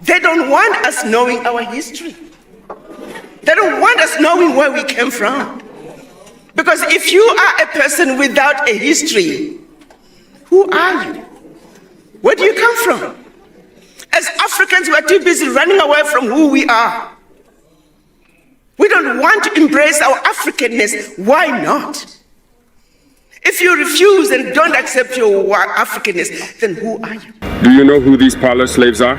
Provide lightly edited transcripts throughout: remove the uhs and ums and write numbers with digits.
They don't want us knowing our history. They don't want us knowing where we came from. Because if you are a person without a history, who are you? Where do you come from? As Africans, we are too busy running away from who we are. We don't want to embrace our Africanness. Why not? If you refuse and don't accept your Africanness, then who are you? Do you know who these parlor slaves are?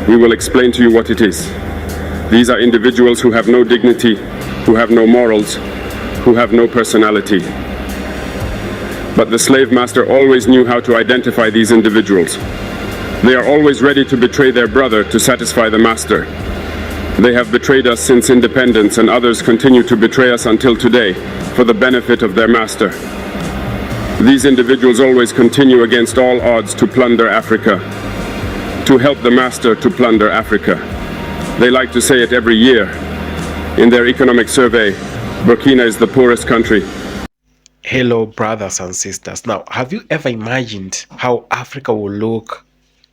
We will explain to you what it is. These are individuals who have no dignity, who have no morals, who have no personality. But the slave master always knew how to identify these individuals. They are always ready to betray their brother to satisfy the master. They have betrayed us since independence, and others continue to betray us until today for the benefit of their master. These individuals always continue against all odds to plunder Africa, to help the master to plunder Africa. They like to say it every year. In their economic survey, Burkina is the poorest country. Hello, brothers and sisters. Now, have you ever imagined how Africa will look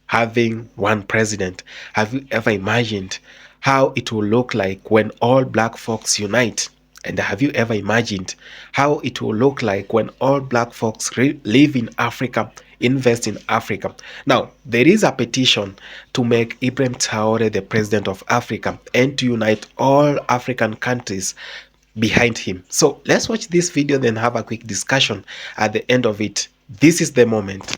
having one president? Have you ever imagined how it will look like when all black folks unite? And have you ever imagined how it will look like when all black folks live in Africa, invest in Africa? Now, there is a petition to make Ibrahim Traore the president of Africa and to unite all African countries behind him. So let's watch this video, then have a quick discussion at the end of it. This is the moment.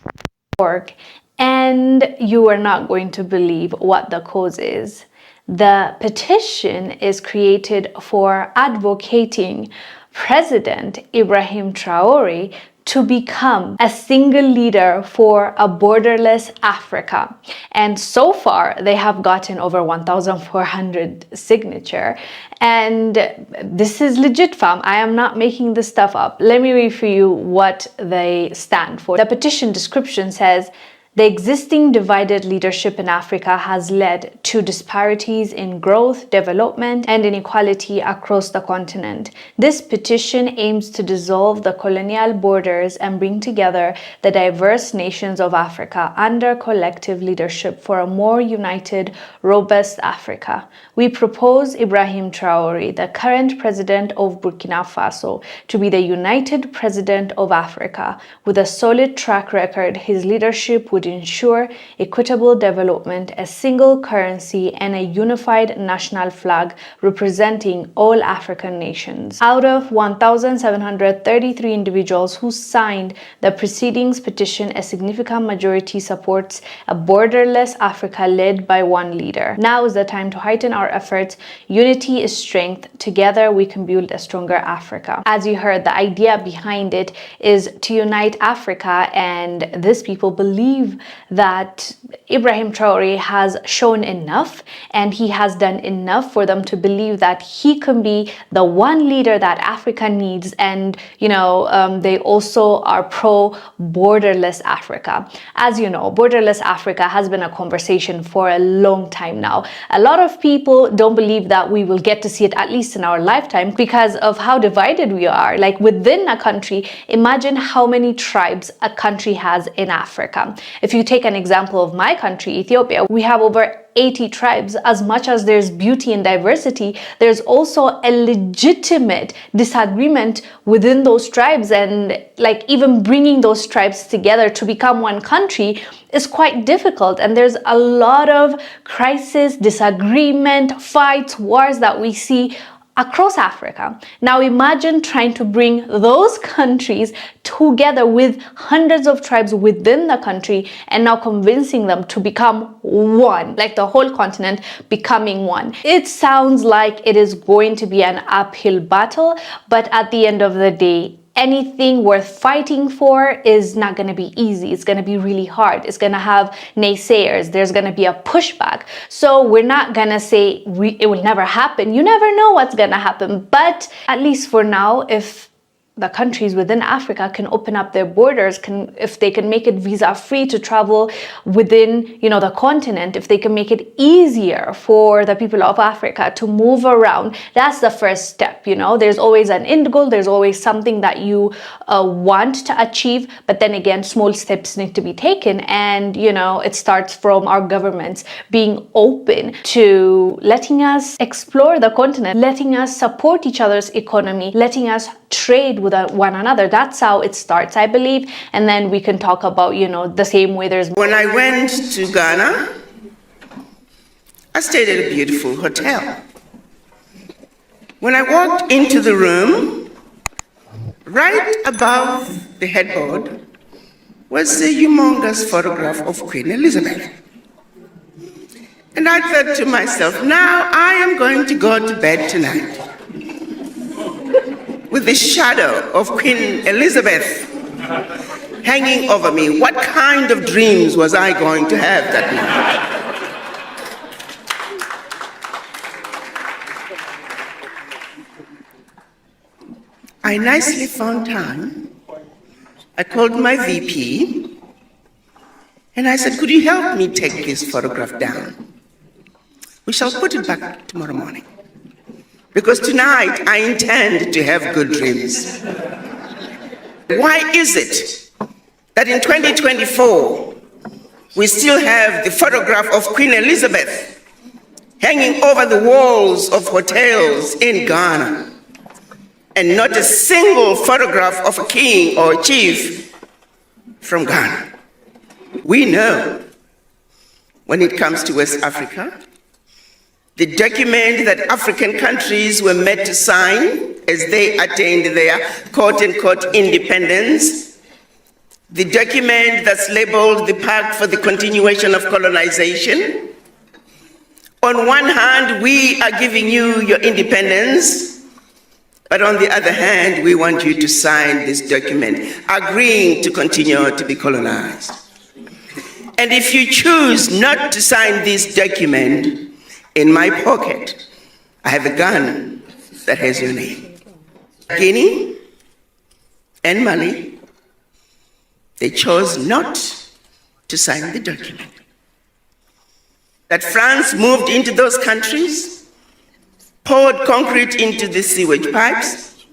And you are not going to believe what the cause is. The petition is created for advocating President Ibrahim Traore to become a single leader for a borderless Africa. And so far, they have gotten over 1,400 signatures. And this is legit, fam. I am not making this stuff up. Let me read for you what they stand for. The petition description says, the existing divided leadership in Africa has led to disparities in growth, development, and inequality across the continent. This petition aims to dissolve the colonial borders and bring together the diverse nations of Africa under collective leadership for a more united, robust Africa. We propose Ibrahim Traore, the current president of Burkina Faso, to be the united president of Africa. With a solid track record, his leadership would ensure equitable development, a single currency, and a unified national flag representing all African nations. Out of 1,733 individuals who signed the preceding petition, a significant majority supports a borderless Africa led by one leader. Now is the time to heighten our efforts. Unity is strength. Together we can build a stronger Africa. As you heard, the idea behind it is to unite Africa, and these people believe that Ibrahim Traore has shown enough and he has done enough for them to believe that he can be the one leader that Africa needs. And they also are pro borderless Africa. As you know, borderless Africa has been a conversation for a long time now. A lot of people don't believe that we will get to see it, at least in our lifetime, because of how divided we are. Like within a country, imagine how many tribes a country has in Africa. If you take an example of my country, Ethiopia, we have over 80 tribes. As much as there's beauty and diversity, there's also a legitimate disagreement within those tribes, and like even bringing those tribes together to become one country is quite difficult. And there's a lot of crisis, disagreement, fights, wars that we see across Africa. Now imagine trying to bring those countries together with hundreds of tribes within the country and now convincing them to become one, like the whole continent becoming one. It sounds like it is going to be an uphill battle, but at the end of the day, anything worth fighting for is not going to be easy. It's going to be really hard. It's going to have naysayers. There's going to be a pushback. So we're not going to say it will never happen. You never know what's going to happen. But at least for now, if the countries within Africa can open up their borders, if they can make it visa-free to travel within, the continent, if they can make it easier for the people of Africa to move around, that's the first step. There's always an end goal, there's always something that you want to achieve, but then again, small steps need to be taken, and it starts from our governments being open to letting us explore the continent, letting us support each other's economy, letting us trade with one another. That's how it starts, I believe. And then we can talk about, the same way there's... When I went to Ghana, I stayed at a beautiful hotel. When I walked into the room, right above the headboard was a humongous photograph of Queen Elizabeth. And I thought to myself, now I am going to go to bed tonight with the shadow of Queen Elizabeth hanging over me. What kind of dreams was I going to have that night? I nicely found time. I called my VP and I said, could you help me take this photograph down? We shall put it back tomorrow morning, because tonight I intend to have good dreams. Why is it that in 2024 we still have the photograph of Queen Elizabeth hanging over the walls of hotels in Ghana, and not a single photograph of a king or a chief from Ghana? We know when it comes to West Africa, the document that African countries were made to sign as they attained their quote-unquote independence, the document that's labeled the Pact for the Continuation of Colonization. On one hand, we are giving you your independence, but on the other hand, we want you to sign this document, agreeing to continue to be colonized. And if you choose not to sign this document, in my pocket, I have a gun that has your name. Guinea and Mali, they chose not to sign the document. That France moved into those countries, poured concrete into the sewage pipes,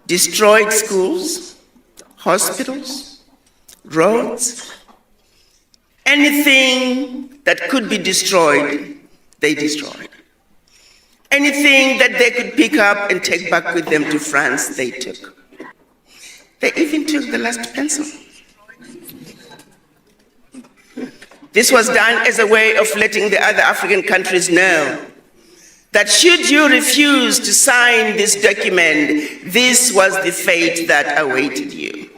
destroyed schools, hospitals, roads, anything that could be destroyed, they destroyed. Anything that they could pick up and take back with them to France, they took. They even took the last pencil. This was done as a way of letting the other African countries know that should you refuse to sign this document, this was the fate that awaited you.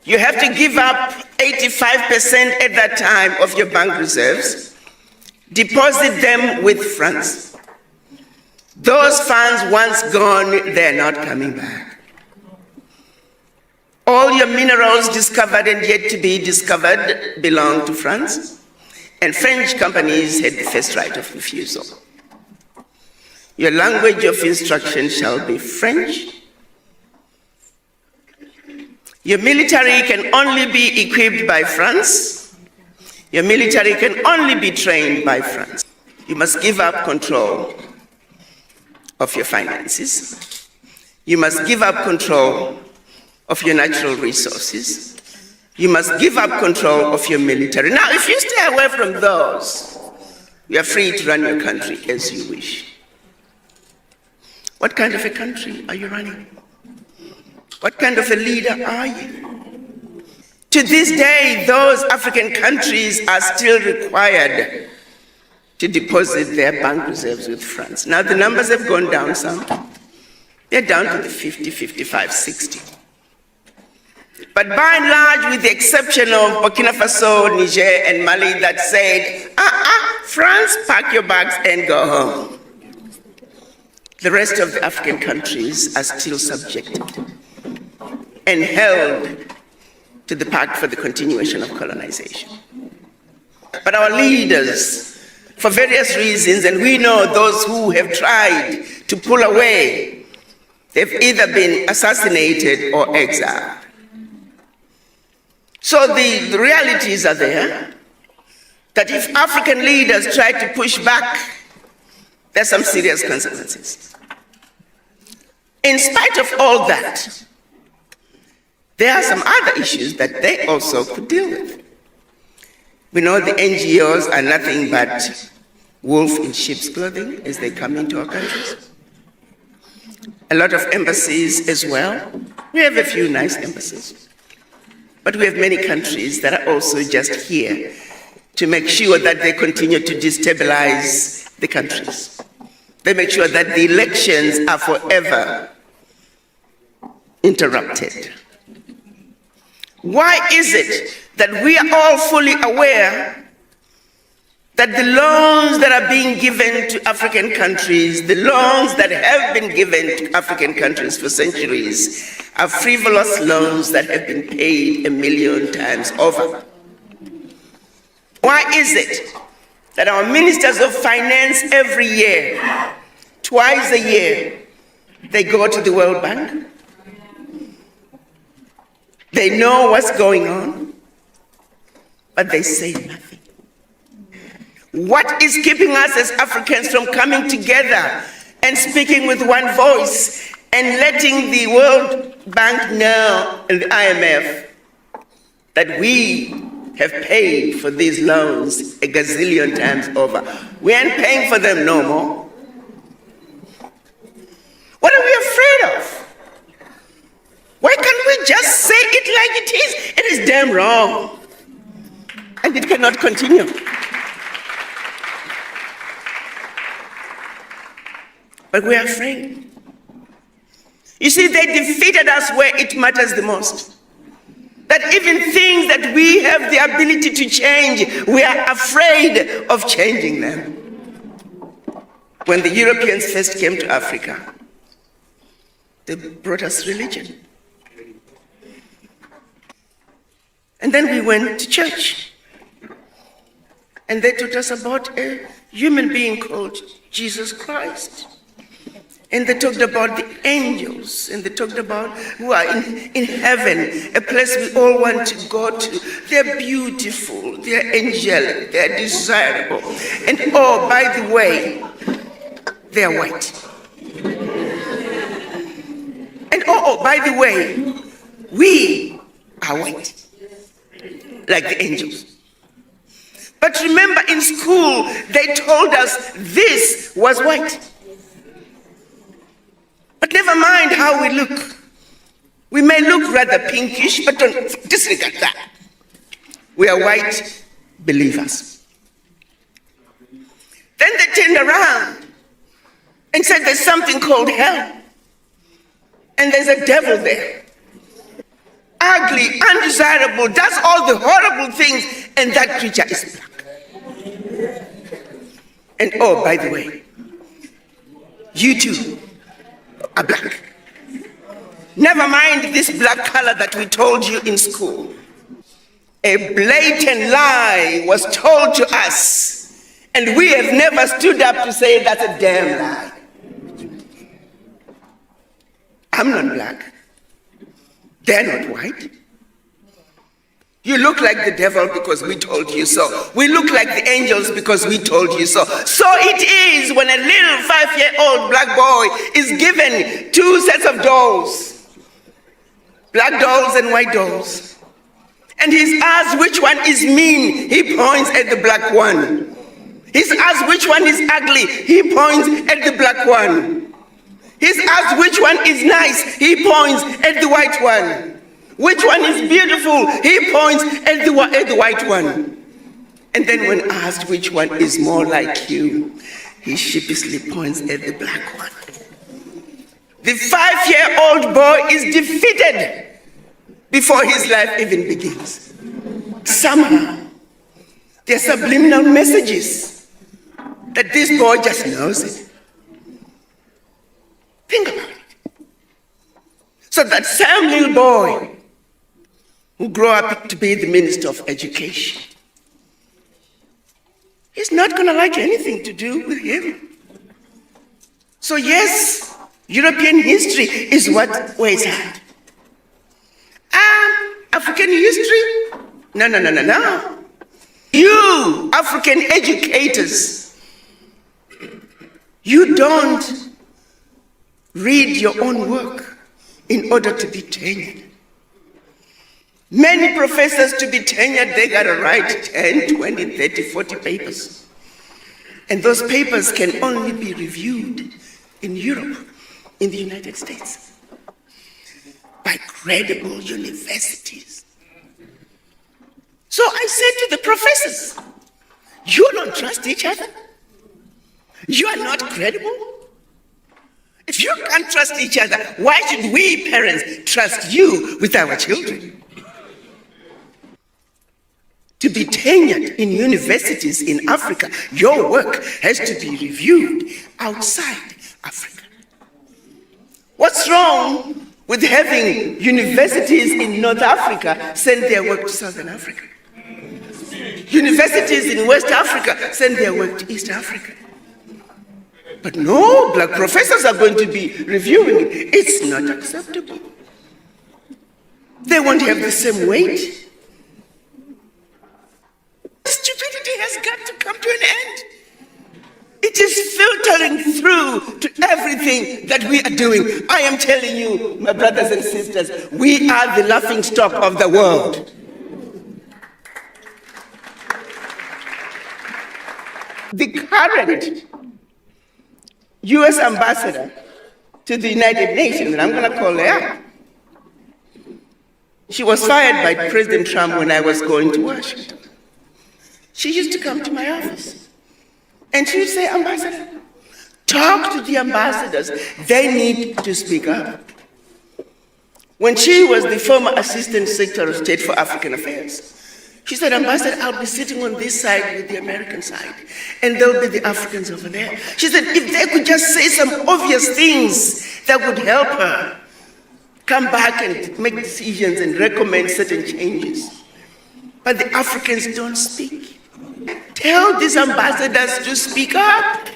You have to give up 85% at that time of your bank reserves, deposit them with France. Those funds, once gone, they're not coming back. All your minerals discovered and yet to be discovered belong to France, and French companies had the first right of refusal. Your language of instruction shall be French. Your military can only be equipped by France. Your military can only be trained by France. You must give up control of your finances. You must give up control of your natural resources. You must give up control of your military. Now, if you stay away from those, you are free to run your country as you wish. What kind of a country are you running? What kind of a leader are you? To this day, those African countries are still required to deposit their bank reserves with France. Now, the numbers have gone down some. They're down to the 50, 55, 60. But by and large, with the exception of Burkina Faso, Niger, and Mali that said, France, pack your bags and go home, the rest of the African countries are still subjected and held to the Pact for the Continuation of Colonization. But our leaders, for various reasons, and we know those who have tried to pull away, They've either been assassinated or exiled. So the realities are there, that if African leaders try to push back, there's some serious consequences. In spite of all that, there are some other issues that they also could deal with. We know the NGOs are nothing but wolf in sheep's clothing as they come into our countries. A lot of embassies as well. We have a few nice embassies. But we have many countries that are also just here to make sure that they continue to destabilize the countries. They make sure that the elections are forever interrupted. Why is it that we are all fully aware that the loans that are being given to African countries, the loans that have been given to African countries for centuries, are frivolous loans that have been paid 1 million times over? Why is it that our ministers of finance every year, twice a year, they go to the World Bank? They know what's going on, but they say nothing. What is keeping us as Africans from coming together and speaking with one voice and letting the World Bank know and the IMF that we have paid for these loans a gazillion times over? We aren't paying for them no more. What are we afraid of? Why can't we just say it like it is? It is damn wrong. And it cannot continue. But we are afraid. You see, they defeated us where it matters the most. That even things that we have the ability to change, we are afraid of changing them. When the Europeans first came to Africa, they brought us religion. And then we went to church. And they taught us about a human being called Jesus Christ. And they talked about the angels, and they talked about who are in heaven, a place we all want to go to. They're beautiful, they're angelic, they're desirable. And oh, by the way, they're white. And oh, by the way, we are white, like the angels. But remember, in school, they told us this was white. But never mind how we look. We may look rather pinkish, but don't disregard that. We are white believers. Then they turned around and said there's something called hell. And there's a devil there. Ugly, undesirable, does all the horrible things, and that creature is black. And oh, by the way, you too are black. Never mind this black color that we told you in school. A blatant lie was told to us, and we have never stood up to say that's a damn lie. I'm not black. They're not white. You look like the devil because we told you so. We look like the angels because we told you so. So it is when a little 5-year-old black boy is given 2 sets of dolls, black dolls and white dolls, and he's asked which one is mean, he points at the black one. He's asked which one is ugly, he points at the black one. He's asked which one is nice, he points at the white one. Which one is beautiful? He points at the white one. And then when asked which one is more like you, he sheepishly points at the black one. The 5-year-old boy is defeated before his life even begins. Somehow, there are subliminal messages that this boy just knows it. Think about it. So that same little boy who grew up to be the Minister of Education, he's not going to like anything to do with him. So yes, European history is what weighs hard. African history? No. You, African educators, you don't read your own work in order to be tenured. Many professors, to be tenured, they gotta write 10, 20, 30, 40 papers. And those papers can only be reviewed in Europe, in the United States, by credible universities. So I said to the professors, you don't trust each other? You are not credible? If you can't trust each other, why should we parents trust you with our children? To be tenured in universities in Africa, your work has to be reviewed outside Africa. What's wrong with having universities in North Africa send their work to Southern Africa? Universities in West Africa send their work to East Africa. But no, black professors are going to be reviewing it. It's not acceptable. They won't have the same weight. Stupidity has got to come to an end. It is filtering through to everything that we are doing. I am telling you, my brothers and sisters, we are the laughing stock of the world. The current US ambassador to the United Nations, and I'm going to call her out, she was fired by President Trump when I was going to Washington. She used to come to my office and she would say, Ambassador, talk to the ambassadors. They need to speak up. When she was the former Assistant Secretary of State for African Affairs, she said, Ambassador, I'll be sitting on this side with the American side, and there'll be the Africans over there. She said, if they could just say some obvious things that would help her come back and make decisions and recommend certain changes. But the Africans don't speak. Tell these ambassadors to speak up.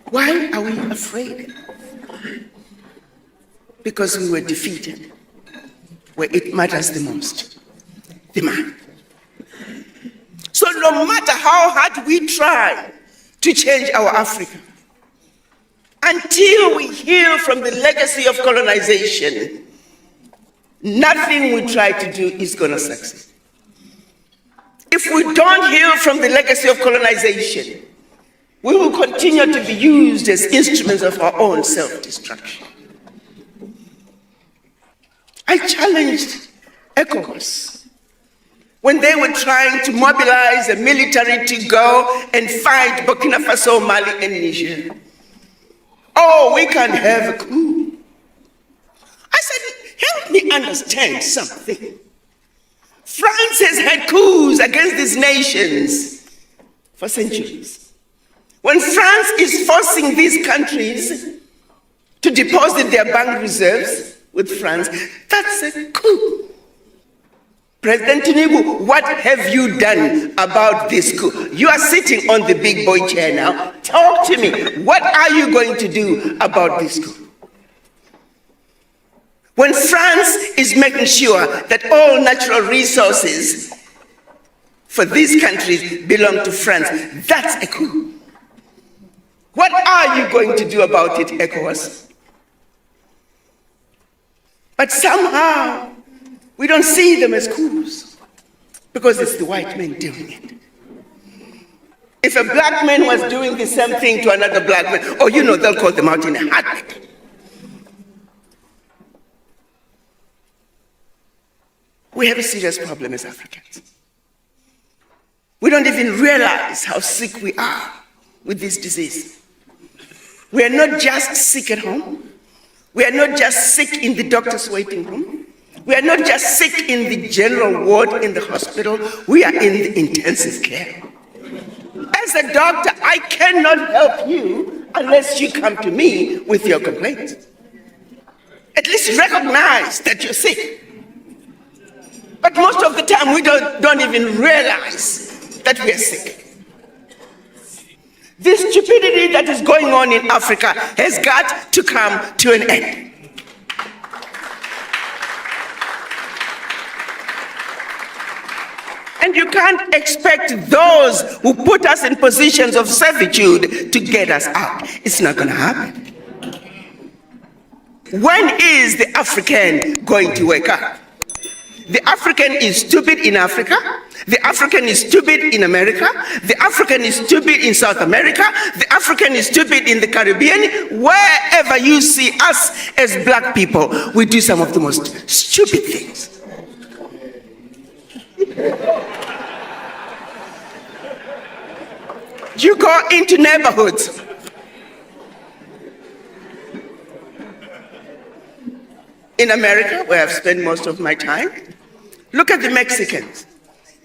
Why are we afraid? Because we were defeated where it matters the most, the man. So no matter how hard we try to change our Africa, until we heal from the legacy of colonization, nothing we try to do is going to succeed. If we don't heal from the legacy of colonization, we will continue to be used as instruments of our own self-destruction. I challenged ECOWAS when they were trying to mobilize a military to go and fight Burkina Faso, Mali, and Niger. Oh, we can have a coup. I said, help me understand something. France has had coups against these nations for centuries. When France is forcing these countries to deposit their bank reserves with France, that's a coup. President Tinubu, what have you done about this coup? You are sitting on the big boy chair now. Talk to me. What are you going to do about this coup? When France is making sure that all natural resources for these countries belong to France, that's a coup. What are you going to do about it, ECOWAS? But somehow, we don't see them as coups because it's the white men doing it. If a black man was doing the same thing to another black man, oh, you know, they'll call them out in a heartbeat. We have a serious problem as Africans. We don't even realize how sick we are with this disease. We are not just sick at home. We are not just sick in the doctor's waiting room. We are not just sick in the general ward in the hospital. We are in the intensive care. As a doctor, I cannot help you unless you come to me with your complaints. At least recognize that you're sick. But most of the time, we don't even realize that we are sick. This stupidity that is going on in Africa has got to come to an end. And you can't expect those who put us in positions of servitude to get us out. It's not going to happen. When is the African going to wake up? The African is stupid in Africa. The African is stupid in America. The African is stupid in South America. The African is stupid in the Caribbean. Wherever you see us as black people, we do some of the most stupid things. You go into neighborhoods. In America, where I've spent most of my time, look at the Mexicans.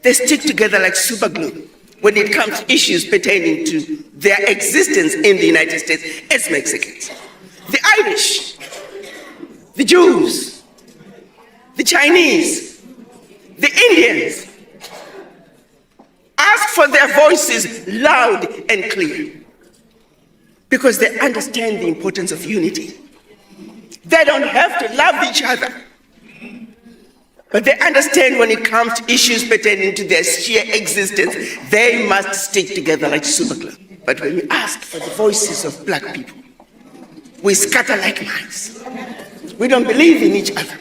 They stick together like super glue when it comes to issues pertaining to their existence in the United States as Mexicans. The Irish, the Jews, the Chinese, the Indians ask for their voices loud and clear because they understand the importance of unity. They don't have to love each other, but they understand when it comes to issues pertaining to their sheer existence, they must stick together like super glue. But when we ask for the voices of black people, we scatter like mice. We don't believe in each other.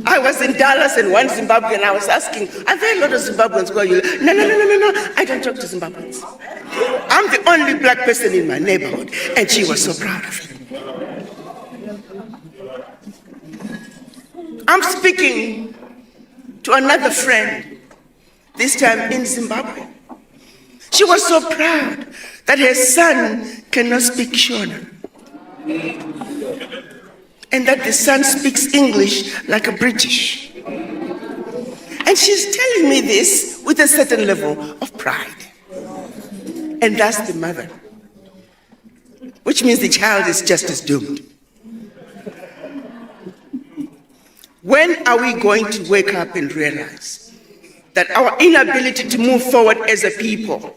I was in Dallas and one Zimbabwean, I was asking, are there a lot of Zimbabweans who are you? No, I don't talk to Zimbabweans. I'm the only black person in my neighborhood, and she was so proud of it. I'm speaking to another friend, this time in Zimbabwe. She was so proud that her son cannot speak Shona, and that the son speaks English like a British. And she's telling me this with a certain level of pride. And that's the mother, which means the child is just as doomed. When are we going to wake up and realize that our inability to move forward as a people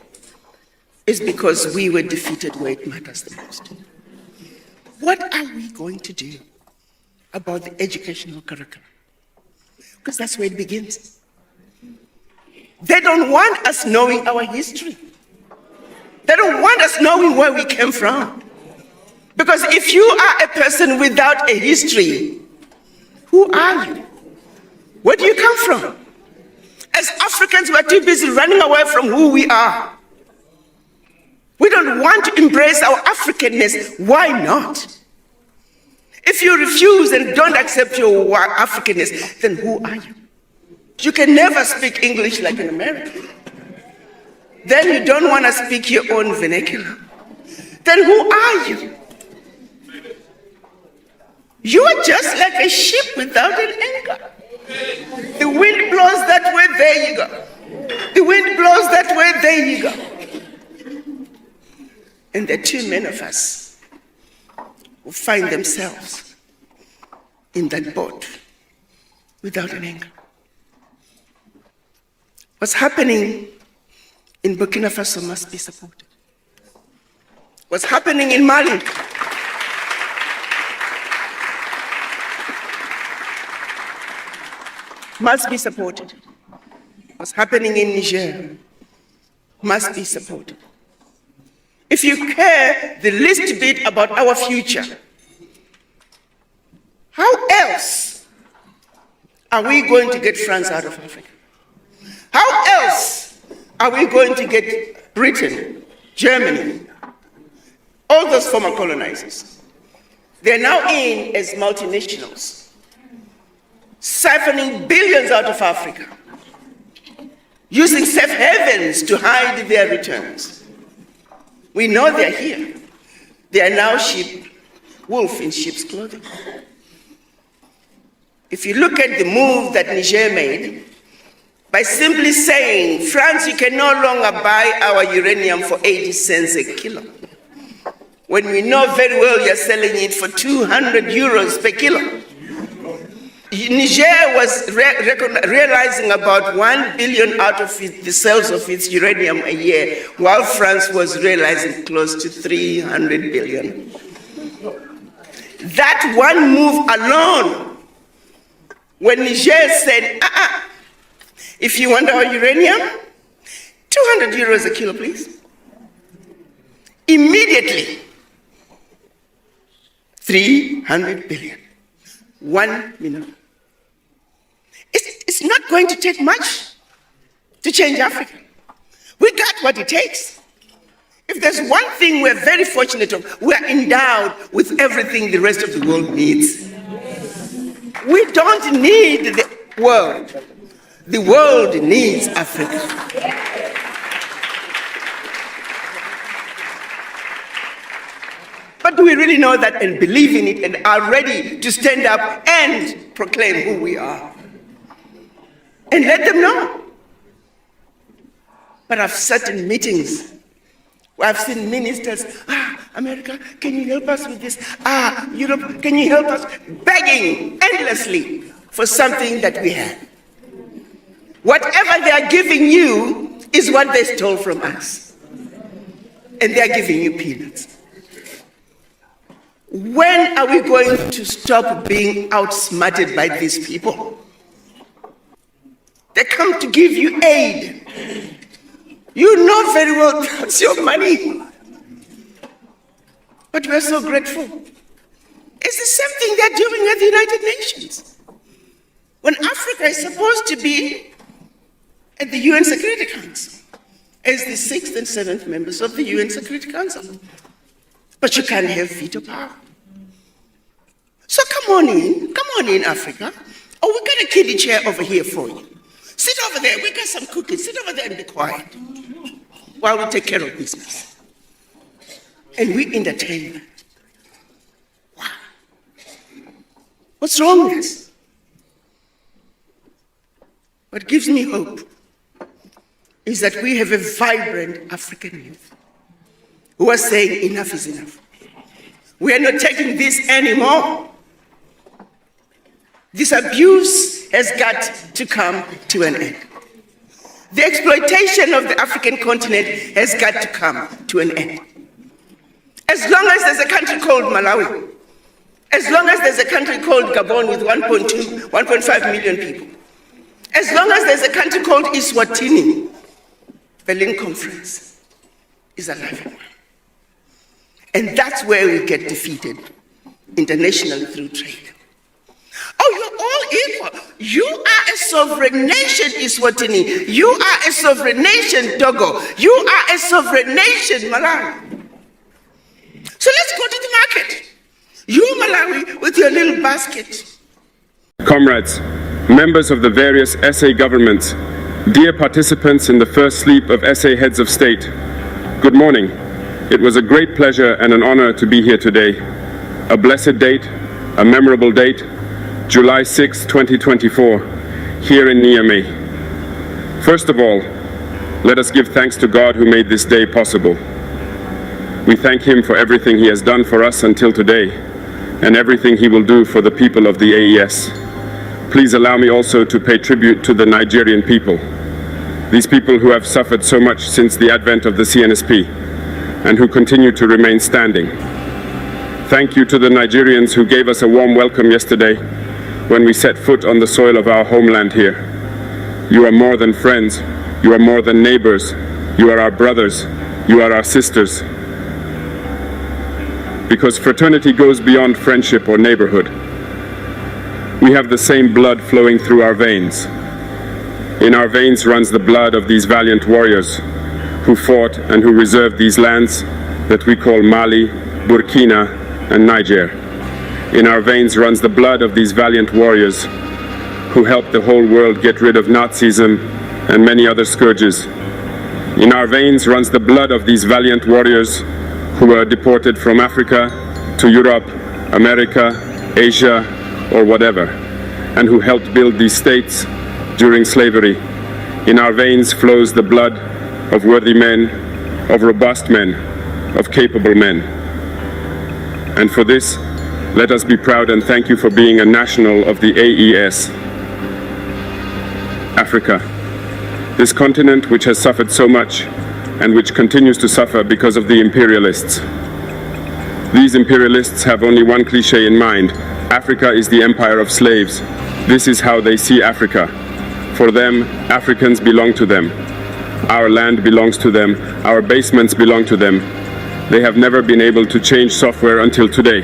is because we were defeated where it matters the most? What are we going to do about the educational curriculum? Because that's where it begins. They don't want us knowing our history. They don't want us knowing where we came from. Because if you are a person without a history, who are you? Where do you come from? As Africans, we're too busy running away from who we are. We don't want to embrace our Africanness. Why not? If you refuse and don't accept your Africanness, then who are you? You can never speak English like an American. Then you don't want to speak your own vernacular. Then who are you? You are just like a ship without an anchor. The wind blows that way, there you go. The wind blows that way, there you go. And there are too many of us who find themselves in that boat without an anchor. What's happening in Burkina Faso must be supported. What's happening in Mali must be supported. What's happening in Niger must be supported. If you care the least bit about our future, how else are we going to get France out of Africa? How else are we going to get Britain, Germany, all those former colonizers? They're now in as multinationals, siphoning billions out of Africa, using safe havens to hide their returns. We know they're here. They are now wolf in sheep's clothing. If you look at the move that Niger made, by simply saying, France, you can no longer buy our uranium for 80 cents a kilo, when we know very well you're selling it for 200 euros per kilo. Niger was realizing about 1 billion out of the sales of its uranium a year, while France was realizing close to 300 billion. That one move alone, when Niger said, if you want our uranium, 200 euros a kilo, please. Immediately, 300 billion. 1 minute. It's not going to take much to change Africa. We got what it takes. If there's one thing we're very fortunate of, we're endowed with everything the rest of the world needs. We don't need the world. The world needs Africa. But do we really know that and believe in it and are ready to stand up and proclaim who we are? And let them know. But I've sat in meetings where I've seen ministers, America, can you help us with this? Europe, can you help us? Begging endlessly for something that we have. Whatever they are giving you is what they stole from us. And they are giving you peanuts. When are we going to stop being outsmarted by these people? They come to give you aid. You know very well that's your money. But we're so grateful. It's the same thing they're doing at the United Nations. When Africa is supposed to be at the UN Security Council as the 6th and 7th members of the UN Security Council. But you can't have veto power. So come on in, Africa. Oh, we got a kiddie chair over here for you. Sit over there, we got some cookies. Sit over there and be quiet while we take care of business. And we entertain that. Wow. What's wrong with us? What gives me hope is that we have a vibrant African youth who are saying enough is enough. We are not taking this anymore. This abuse has got to come to an end. The exploitation of the African continent has got to come to an end. As long as there's a country called Malawi, as long as there's a country called Gabon with 1.5 million people, as long as there's a country called Eswatini, Berlin Conference is alive and well. And that's where we get defeated internationally through trade. Oh, you're all equal. You are a sovereign nation, Eswatini. You are a sovereign nation, Togo. You are a sovereign nation, Malawi. So let's go to the market. You, Malawi, with your little basket. Comrades, members of the various SA governments, dear participants in the first sleep of SA heads of state, good morning. It was a great pleasure and an honor to be here today. A blessed date, a memorable date, July 6, 2024, here in Niamey. First of all, let us give thanks to God who made this day possible. We thank Him for everything He has done for us until today, and everything He will do for the people of the AES. Please allow me also to pay tribute to the Nigerian people, these people who have suffered so much since the advent of the CNSP, and who continue to remain standing. Thank you to the Nigerians who gave us a warm welcome yesterday when we set foot on the soil of our homeland here. You are more than friends, you are more than neighbors, you are our brothers, you are our sisters. Because fraternity goes beyond friendship or neighborhood. We have the same blood flowing through our veins. In our veins runs the blood of these valiant warriors who fought and who reserved these lands that we call Mali, Burkina, and Niger. In our veins runs the blood of these valiant warriors who helped the whole world get rid of Nazism and many other scourges. In our veins runs the blood of these valiant warriors who were deported from Africa to Europe, America, Asia, or whatever, and who helped build these states during slavery. In our veins flows the blood of worthy men, of robust men, of capable men. And for this, Let us be proud and thank you for being a national of the AES. Africa, this continent which has suffered so much and which continues to suffer because of the imperialists. These imperialists have only one cliché in mind: Africa is the empire of slaves. This is how they see Africa. For them, Africans belong to them. Our land belongs to them. Our basements belong to them. They have never been able to change software until today.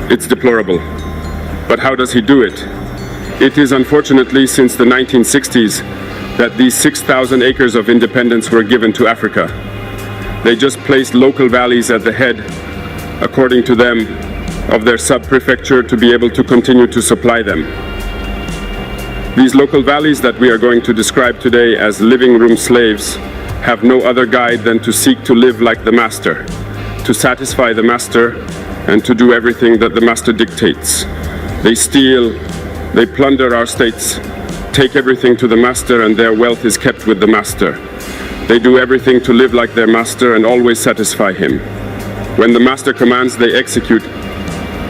It's deplorable. But how does he do it? It is unfortunately since the 1960s that these 6,000 acres of independence were given to Africa. They just placed local valleys at the head, according to them, of their sub-prefecture to be able to continue to supply them. These local valleys that we are going to describe today as living room slaves have no other guide than to seek to live like the master, to satisfy the master, and to do everything that the master dictates. They steal, they plunder our states, take everything to the master, and their wealth is kept with the master. They do everything to live like their master and always satisfy him. When the master commands, they execute.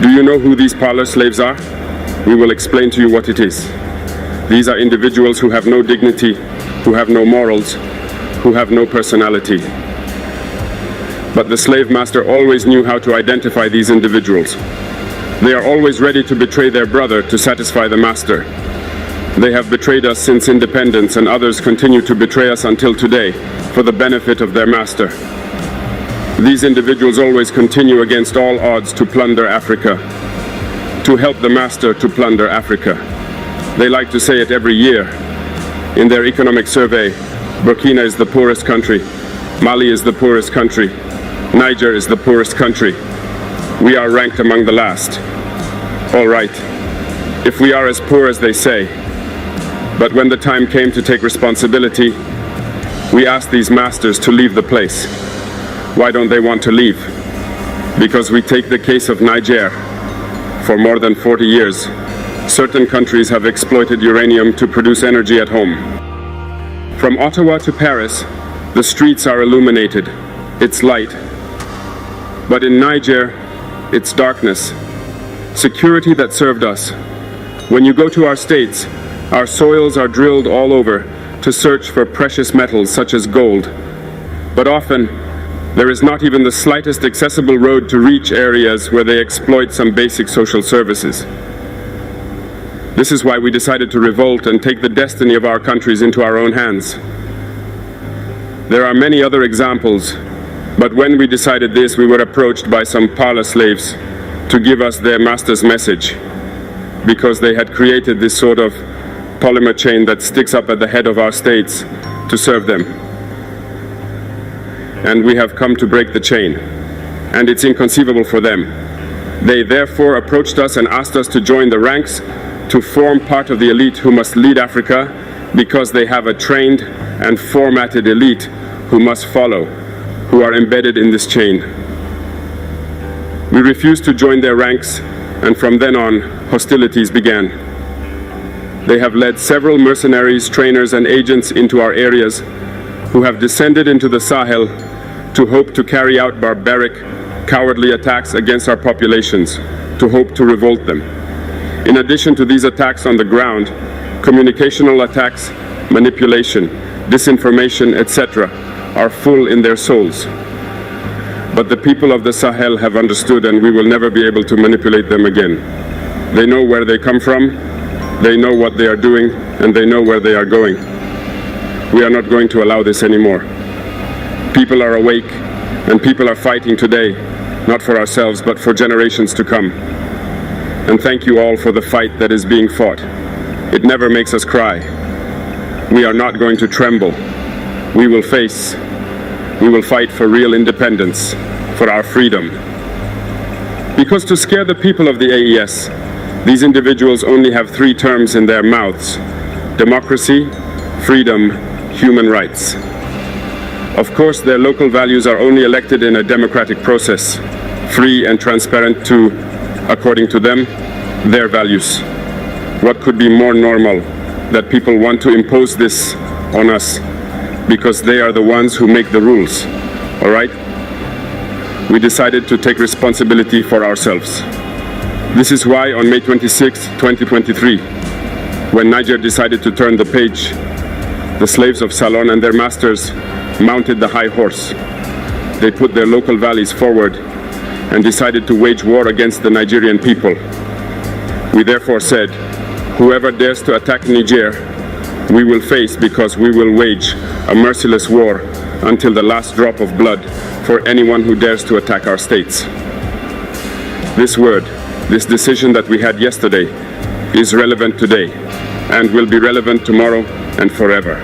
Do you know who these parlor slaves are? We will explain to you what it is. These are individuals who have no dignity, who have no morals, who have no personality. But the slave master always knew how to identify these individuals. They are always ready to betray their brother to satisfy the master. They have betrayed us since independence, and others continue to betray us until today for the benefit of their master. These individuals always continue against all odds to plunder Africa, to help the master to plunder Africa. They like to say it every year. In their economic survey, Burkina is the poorest country, Mali is the poorest country, Niger is the poorest country. We are ranked among the last. All right, if we are as poor as they say, but when the time came to take responsibility, we asked these masters to leave the place. Why don't they want to leave? Because we take the case of Niger. For more than 40 years, certain countries have exploited uranium to produce energy at home. From Ottawa to Paris, the streets are illuminated. It's light. But in Niger, it's darkness. Security that served us. When you go to our states, our soils are drilled all over to search for precious metals such as gold. But often, there is not even the slightest accessible road to reach areas where they exploit some basic social services. This is why we decided to revolt and take the destiny of our countries into our own hands. There are many other examples, but when we decided this, we were approached by some parlor slaves to give us their master's message, because they had created this sort of polymer chain that sticks up at the head of our states to serve them. And we have come to break the chain, and it's inconceivable for them. They therefore approached us and asked us to join the ranks to form part of the elite who must lead Africa, because they have a trained and formatted elite who must follow, who are embedded in this chain. We refused to join their ranks, and from then on, hostilities began. They have led several mercenaries, trainers, and agents into our areas who have descended into the Sahel to hope to carry out barbaric, cowardly attacks against our populations, to hope to revolt them. In addition to these attacks on the ground, communicational attacks, manipulation, disinformation, etc., are full in their souls. But the people of the Sahel have understood, and we will never be able to manipulate them again. They know where they come from, they know what they are doing, and they know where they are going. We are not going to allow this anymore. People are awake, and people are fighting today, not for ourselves, but for generations to come. And thank you all for the fight that is being fought. It never makes us cry. We are not going to tremble. We will face. We will fight for real independence, for our freedom. Because to scare the people of the AES, these individuals only have 3 terms in their mouths: democracy, freedom, human rights. Of course, their local values are only elected in a democratic process, free and transparent to, according to them, their values. What could be more normal that people want to impose this on us because they are the ones who make the rules, all right? We decided to take responsibility for ourselves. This is why on May 26, 2023, when Niger decided to turn the page, the slaves of Salon and their masters mounted the high horse. They put their local values forward and decided to wage war against the Nigerian people. We therefore said, whoever dares to attack Niger, we will face, because we will wage a merciless war until the last drop of blood for anyone who dares to attack our states. This word, this decision that we had yesterday, is relevant today and will be relevant tomorrow and forever.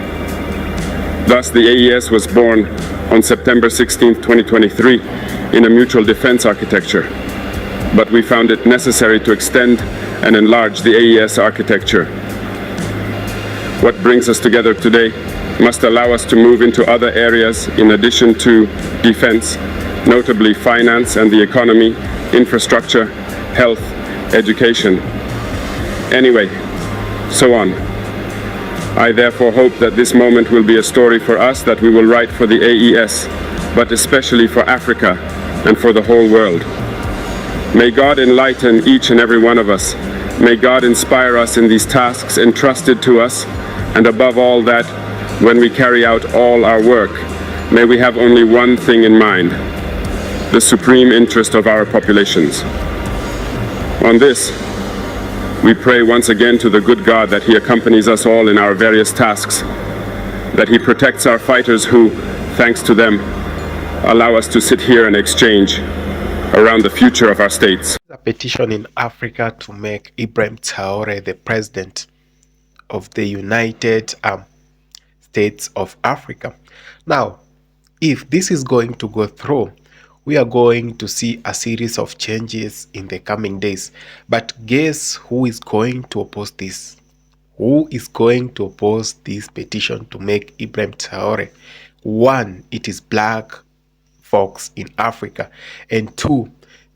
Thus, the AES was born on September 16, 2023, in a mutual defense architecture. But we found it necessary to extend and enlarge the AES architecture. What brings us together today must allow us to move into other areas in addition to defense, notably finance and the economy, infrastructure, health, education. Anyway, so on. I therefore hope that this moment will be a story for us that we will write for the AES, but especially for Africa and for the whole world. May God enlighten each and every one of us. May God inspire us in these tasks entrusted to us, and above all that, when we carry out all our work, may we have only one thing in mind: the supreme interest of our populations. On this, we pray once again to the good God that He accompanies us all in our various tasks, that He protects our fighters who, thanks to them, allow us to sit here and exchange around the future of our states. A petition in Africa to make Ibrahim Traore the president of the United States of Africa. Now, if this is going to go through, we are going to see a series of changes in the coming days. But guess who is going to oppose this? Who is going to oppose this petition to make Ibrahim Traore? One, it is black folks in Africa. And two,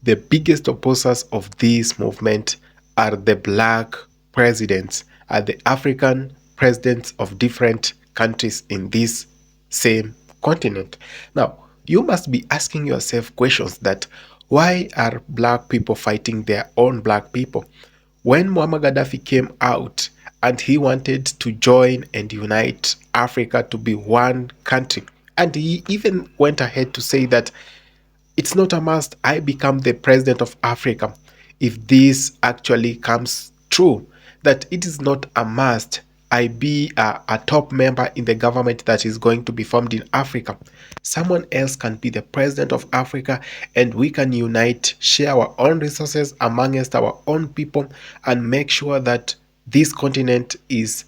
the biggest opposers of this movement are the black presidents, are the African presidents of different countries in this same continent. Now, you must be asking yourself questions that why are black people fighting their own black people? When Muammar Gaddafi came out and he wanted to join and unite Africa to be one country, and he even went ahead to say that it's not a must I become the president of Africa. If this actually comes true, that it is not a must I be a top member in the government that is going to be formed in Africa. Someone else can be the president of Africa, and we can unite, share our own resources amongst our own people, and make sure that this continent is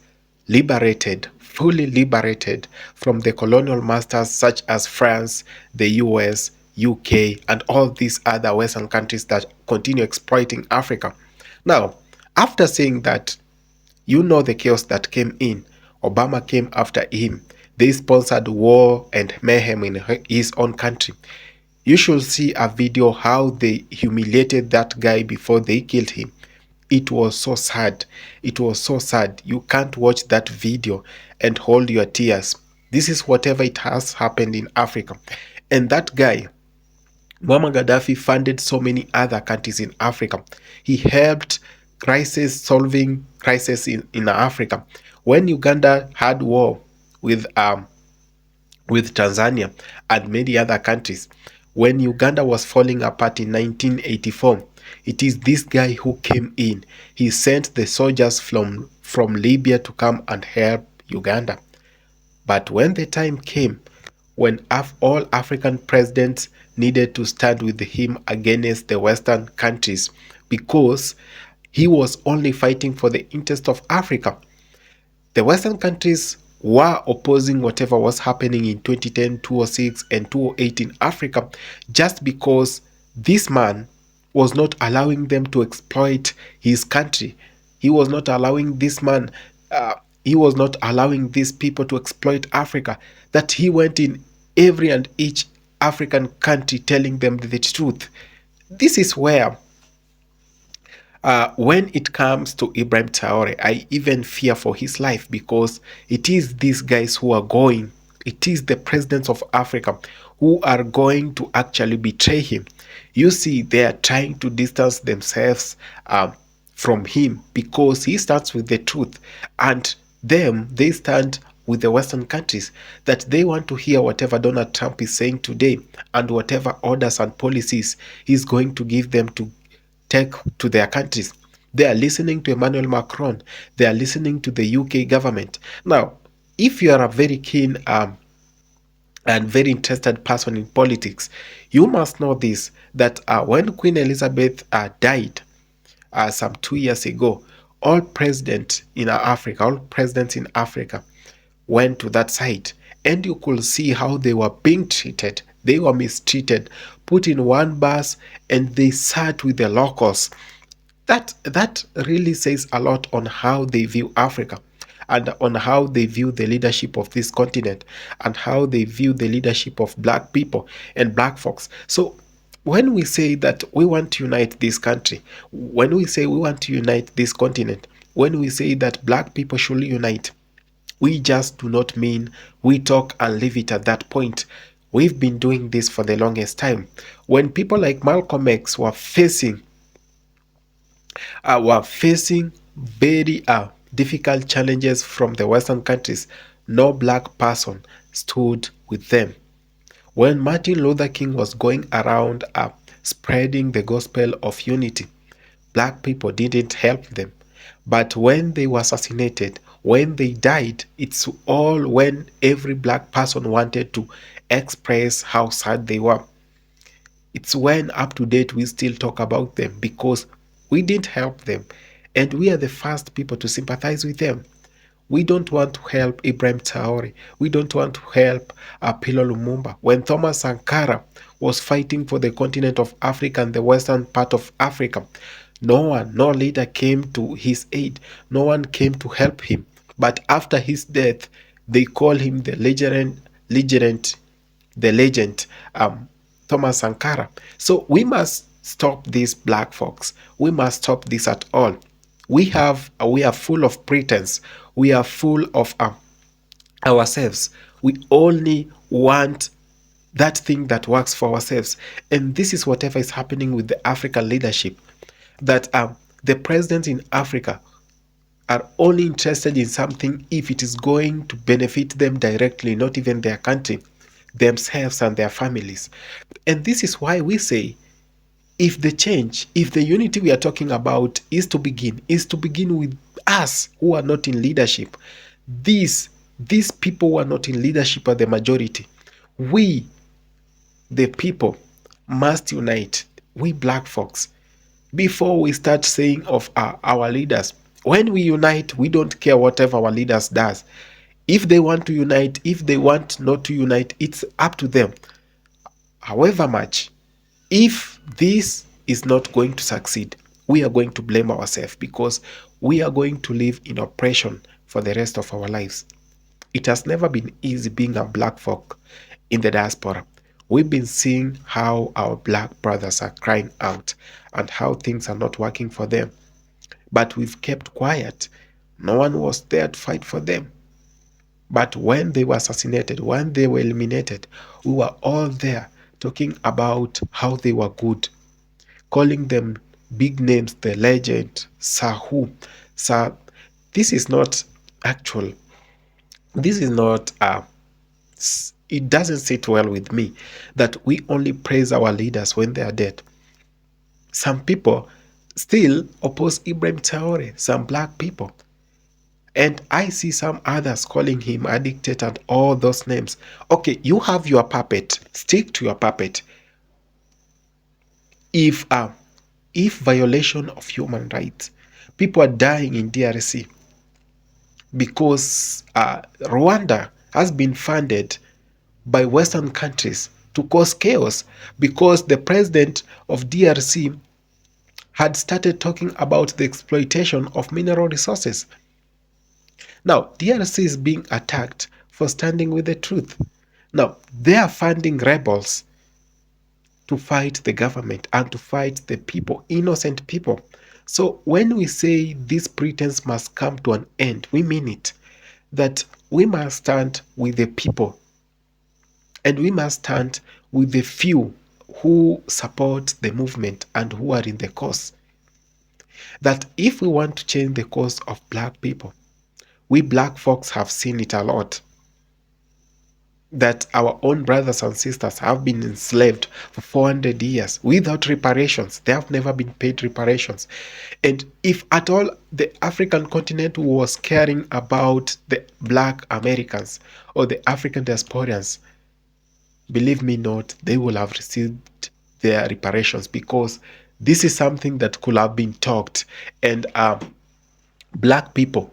liberated, fully liberated from the colonial masters such as France, the US, UK, and all these other Western countries that continue exploiting Africa. Now, after saying that, you know the chaos that came in. Obama came after him. They sponsored war and mayhem in his own country. You should see a video how they humiliated that guy before they killed him. It was so sad. It was so sad. You can't watch that video and hold your tears. This is whatever it has happened in Africa. And that guy, Muammar Gaddafi, funded so many other countries in Africa. He helped solving crisis in Africa. When Uganda had war with Tanzania and many other countries, when Uganda was falling apart in 1984, it is this guy who came in. He sent the soldiers from Libya to come and help Uganda. But when the time came, when all African presidents needed to stand with him against the Western countries, because he was only fighting for the interest of Africa. The Western countries were opposing whatever was happening in 2010, 2006, and 2008 in Africa, just because this man was not allowing them to exploit his country. He was not allowing this man, he was not allowing these people to exploit Africa. That he went in every and each African country telling them the truth. This is where when it comes to Ibrahim Traore, I even fear for his life, because it is these guys who are going it is the presidents of Africa who are going to actually betray him. You see, they are trying to distance themselves from him because he stands with the truth, and they stand with the Western countries, that they want to hear whatever Donald Trump is saying today and whatever orders and policies he's going to give them to take to their countries. They are listening to Emmanuel Macron. They are listening to the UK government. Now, if you are a very keen and very interested person in politics, you must know this, that when Queen Elizabeth died some 2 years ago, all presidents in Africa went to that site, and you could see how they were being treated. They were mistreated, put in one bus, and they sat with the locals. That really says a lot on how they view Africa, and on how they view the leadership of this continent, and how they view the leadership of black people and black folks. So when we say that we want to unite this country, when we say we want to unite this continent, when we say that black people should unite, we just do not mean we talk and leave it at that point. We've been doing this for the longest time. When people like Malcolm X were facing very difficult challenges from the Western countries, no black person stood with them. When Martin Luther King was going around spreading the gospel of unity, black people didn't help them. But when they were assassinated, when they died, it's all when every black person wanted to express how sad they were. It's when up to date we still talk about them, because we didn't help them, and we are the first people to sympathize with them. We don't want to help Ibrahim Traore. We don't want to help Apilo Lumumba. When Thomas Sankara was fighting for the continent of Africa and the western part of Africa, no leader came to his aid. No one came to help him. But after his death, they call him the legend, Thomas Sankara. So we must stop these black folks. We must stop this at all. We are full of pretense. We are full of ourselves. We only want that thing that works for ourselves. And this is whatever is happening with the African leadership, that the presidents in Africa are only interested in something if it is going to benefit them directly, not even their country, themselves and their families. And this is why we say, if the unity we are talking about is to begin with us who are not in leadership. These people who are not in leadership are the majority. We, the people, must unite. We black folks, before we start saying of our leaders. When we unite, we don't care whatever our leaders does. If they want to unite, if they want not to unite, it's up to them. However much, if this is not going to succeed, we are going to blame ourselves, because we are going to live in oppression for the rest of our lives. It has never been easy being a black folk in the diaspora. We've been seeing how our black brothers are crying out and how things are not working for them. But we've kept quiet. No one was there to fight for them. But when they were assassinated, when they were eliminated, we were all there talking about how they were good, calling them big names, the legend, Sahu, Sir. This is not actual. This is not, it doesn't sit well with me that we only praise our leaders when they are dead. Some people still oppose Ibrahim Traore, some black people. And I see some others calling him a dictator and all those names. Okay, you have your puppet. Stick to your puppet. If violation of human rights, people are dying in DRC because Rwanda has been funded by Western countries to cause chaos, because the president of DRC had started talking about the exploitation of mineral resources. Now, DRC is being attacked for standing with the truth. Now, they are funding rebels to fight the government and to fight the people, innocent people. So when we say this pretense must come to an end, we mean it. That we must stand with the people And we must stand with the few who support the movement and who are in the cause. That if we want to change the cause of black people, we black folks have seen it a lot. That our own brothers and sisters have been enslaved for 400 years without reparations. They have never been paid reparations. And if at all the African continent was caring about the black Americans or the African diasporans, believe me not, they will have received their reparations, because this is something that could have been talked. And black people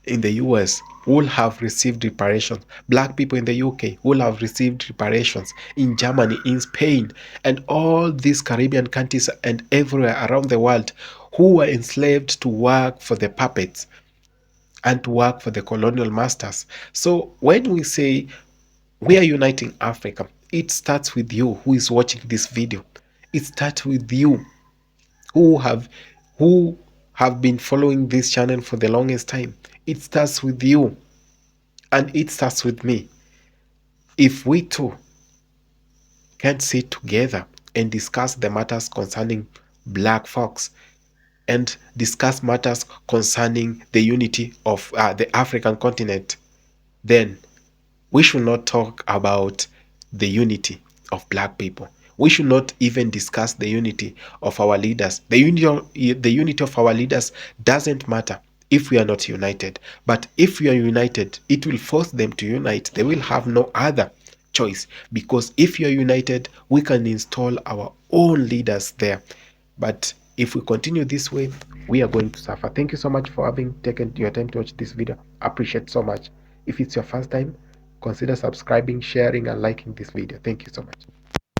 in the US will have received reparations. Black people in the UK will have received reparations. In Germany, in Spain, and all these Caribbean countries and everywhere around the world who were enslaved to work for the puppets and to work for the colonial masters. So when we say we are uniting Africa, it starts with you who is watching this video. It starts with you who have been following this channel for the longest time. It starts with you, and it starts with me. If we too can sit together and discuss the matters concerning black folks and discuss matters concerning the unity of the African continent, then we should not talk about the unity of black people. We should not even discuss the unity of our leaders. The unity of our leaders doesn't matter if we are not united. But if we are united, it will force them to unite. They will have no other choice, because if you are united, we can install our own leaders there. But if we continue this way, we are going to suffer. Thank you so much for having taken your time to watch this video. I appreciate so much. If it's your first time, consider subscribing, sharing, and liking this video. Thank you so much.